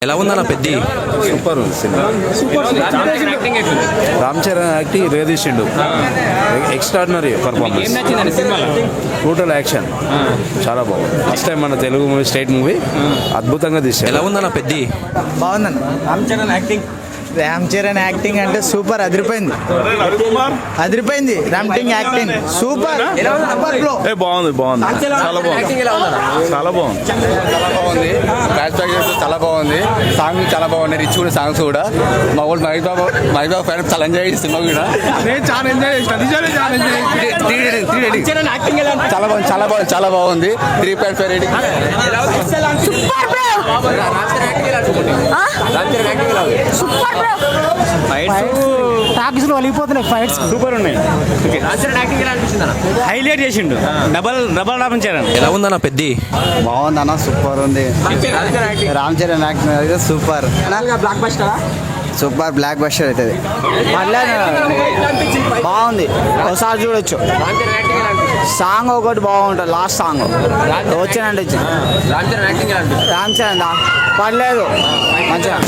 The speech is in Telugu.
ఎలా ఉందన్న పెద్ది? సూపర్ ఉంది సినిమా. రామ్ చరణ్ యాక్టింగ్ రేదించిండు. Extraordinary performance. టోటల్ యాక్షన్ చాలా బాగుంది. ఫస్ట్ టైం మన తెలుగు మూవీ, స్టేట్ మూవీ అద్భుతంగా తీశారు. ఎలా ఉందన్న పెద్ది? బాగుందన్న. రామ్ చరణ్ యాక్టింగ్ అంటే సూపర్, అదిరిపోయింది. Acting super. బాగుంది చాలా బాగుంది. బ్యాచ్ ప్యాకేజ్ చాలా బాగుంది. సాంగ్ చాలా బాగున్నాయి. రిచ్ కూడా సాంగ్స్ కూడా. మా వాళ్ళు మహేష్ బాబు ఫ్యాన్ చాలా ఎంజాయ్ చేసి సినిమా కూడా నేను చాలా ఎంజాయ్ చేసిన. చాలా బాగుంది. 3.5 రేటింగ్. టాక్స్ లో వలిగిపోతున్నాయి ఫైట్స్. సూపర్ ఉన్నాయి. హైలైట్ చేసిండు. డబల్ రామ్ చరణ్. ఎలా ఉందన్న పెద్ది? బాగుంది, సూపర్ ఉంది. రామ్ చరణ్ యాక్టింగ్ అయితే సూపర్. సూపర్ బ్లాక్ బస్టర్ అవుతుంది. బాగుంది, ఒకసారి చూడొచ్చు. సాంగ్ ఒకటి బాగుంటుంది, లాస్ట్ సాంగ్ వచ్చినంటే రామ్ చరణ్ పర్లేదు మంచిగా.